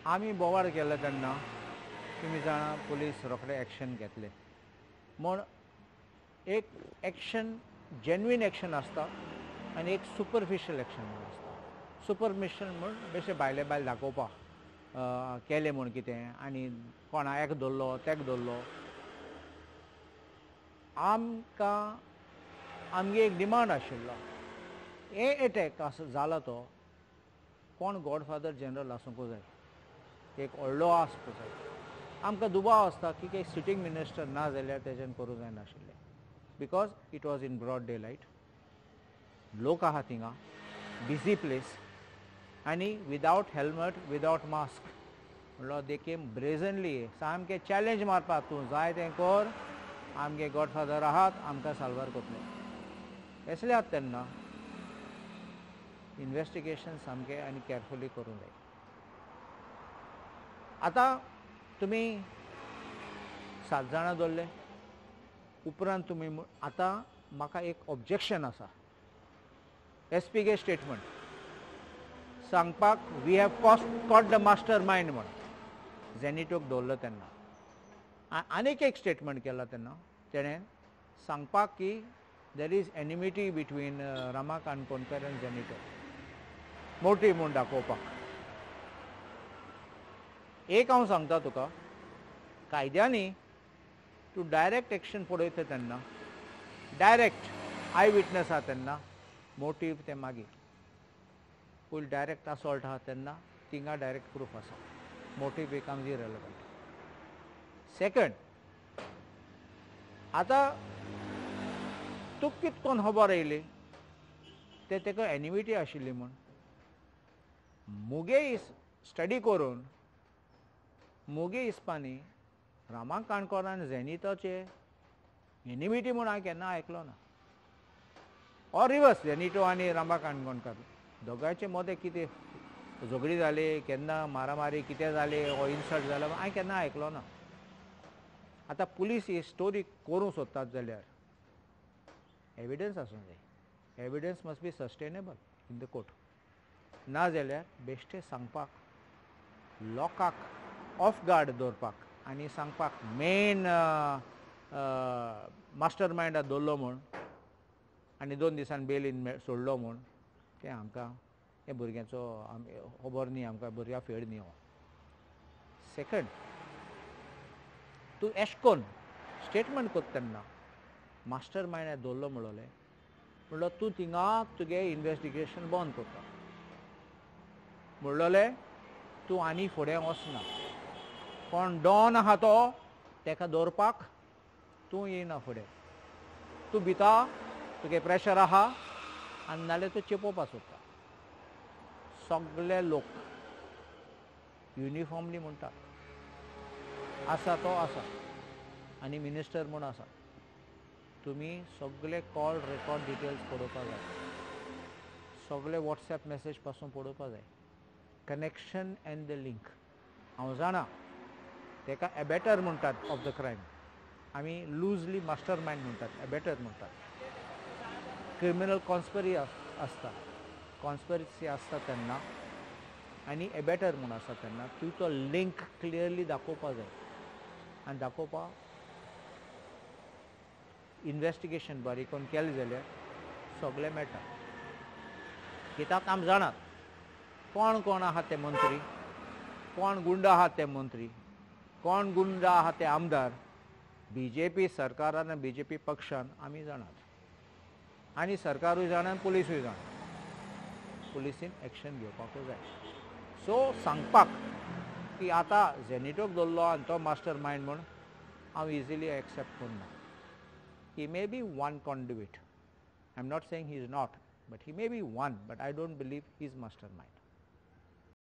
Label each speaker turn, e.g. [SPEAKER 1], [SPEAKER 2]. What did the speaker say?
[SPEAKER 1] आमी बोवाळ केले तेन्ना तुमी जाणा पुलीस रोखडे एक्शन घेतले म्हूण एक एक्शन जेन्युइन एक्शन आसता आनी एक सुपरफिशियल एक्शन म्हूण आसता. सुपरफिशियल म्हूण बेश्टे भायले भायल दाखोवपाक केलें म्हूण कितें आनी कोणा एक धरलो तेक धरलो. आमकां आमगे एक डिमांड आशिल्लो हे एटॅक जाला तो कोण गॉडफादर जनरल आसूंक जाय, एक व्हडलो आसपाक जाय. आमकां दुबाव आसता की सिटींग मिनिस्टर ना जाल्यार तेजें करूंक जायनाशिल्लें because it was in broad daylight. लोक आहा थिंगा, बिजी प्लेस आनी विदावट हेल्मेट विदावट मास्क म्हणलो दे केम ब्रेझनली सामकें चॅलेंज मारपाक तूं जाय तें कर, आमगे गॉडफादर आहात आमकां साल्वार करतले. असले तेन्ना इन्वेस्टिगेशन सामकें आनी कॅरफुली करूंक जाय. आतां तुमी 7 जाणां धरले उपरांत तुमी आतां म्हाका एक ऑब्जेक्शन आसा. एसपीगे स्टेटमेंट सांगपाक we have caught the mastermind म्हण झेनिटोक दवरलो तेन्ना आनीक एक स्टेटमेंट केला तेन्ना तेणें सांगपाक की there is enmity between Rama Kankonkar आनी झेनिटो मोटी म्हूण दाखोवपाक. एक हांव सांगता तुका कायद्यांनी तूं डायरेक्ट एक्शन पळयता तेन्ना डायरेक्ट आय विटनस आहा तेन्ना मोटीव ते मागीर पयलीं डायरेक्ट असॉल्ट आहा तेन्ना थिंगा डायरेक्ट प्रूफ आसा, मोटीव बिकम्स इरेलेवंट. सेकंड आतां तुका कितें कोन्न खबर येयली ते तेका एनिमिटी आशिल्ली म्हूण मुगे स्टडी करून मुगे हिसपांनी रामा काणकोण आनी झेनिटोचे एनिमिटी म्हूण हांवें केन्ना आयकलो ना. ऑर रिवर्स झेनिटो आनी रामा काणकोणकार दोगांयचे मदें कितें झगडी जाली केन्ना मारामारी कितें जाली हो इन्सल्ट जालो हांवें केन्ना आयकलो ना. आतां पुलीस ही स्टोरी करूंक सोदतात जाल्यार एविडन्स आसूंक जाय. Evidence must be sustainable in the court. ना जाल्यार बेश्टे सांगपाक लोकांक ऑफ गार्ड दवरपाक आनी सांगपाक मेन मास्टर मायंडाक दवरलो म्हूण आनी 2 दिसान बेलीन सोडलो म्हूण तें आमकां हे भुरग्याचो खबर न्ही, आमकां भुरग्यां फेड न्ही हो. सेकंड तूं एश कोन्न स्टेटमेंट करता तेन्ना मास्टर मायंड दवरलो म्हणलो तूं थिंगा तुगे इन्वेस्टिगेशन बंद करता म्हणलोलें तूं आनी फुडें वचना. कोण डॉन आहा तो तेका दवरपाक तूं येयना फुडें. तूं भिता तुगे प्रेशर आहा आनी नाल्यार तूं चेपोवपाक सोदता. सगळे लोक युनिफॉर्मली म्हणटा आसा तो आसा आनी मिनिस्टर म्हूण आसा. तुमी सगळे कॉल रेकॉर्ड डिटेल्स पळोवपाक जाय, सगळे वॉट्सॅप मॅसेज पासून पळोवपाक जाय. कनेक्शन एंड द लिंक हांव जाणा तेका एबेटर म्हणटात ऑफ द क्रायम, आमी लूजली मास्टर मायंड म्हणटात, एबेटर म्हणटात. क्रिमिनल कॉन्स्परी आसता, कॉन्स्परसी आसता तेन्ना आनी एबेटर म्हूण आसा तेन्ना तूं तो लिंक क्लियरली दाखोवपाक जाय आनी दाखोवपाक इन्वेस्टिगेशन बारीक करून केलें जाल्यार सगळें मेळटा. कित्याक आमी जाणात कोण आहा ते मंत्री, कोण गुंड आहात ते मंत्री, कोण गुंड आहा ते आमदार BJP सरकारान आनी BJP पक्षान आमी जाणात आनी सरकारूय जाणा आनी पुलिसूय जाणा. पुलिसीन एक्शन घेवपाकूच जाय. सो सांगपाक की आतां झेनिटोक दवरलो आनी तो मास्टर मायंड म्हूण हांव इजिली एक्सेप्ट करना. ही may be one conduit. I am not saying he is not, but he may be one, but I don't believe he is mastermind.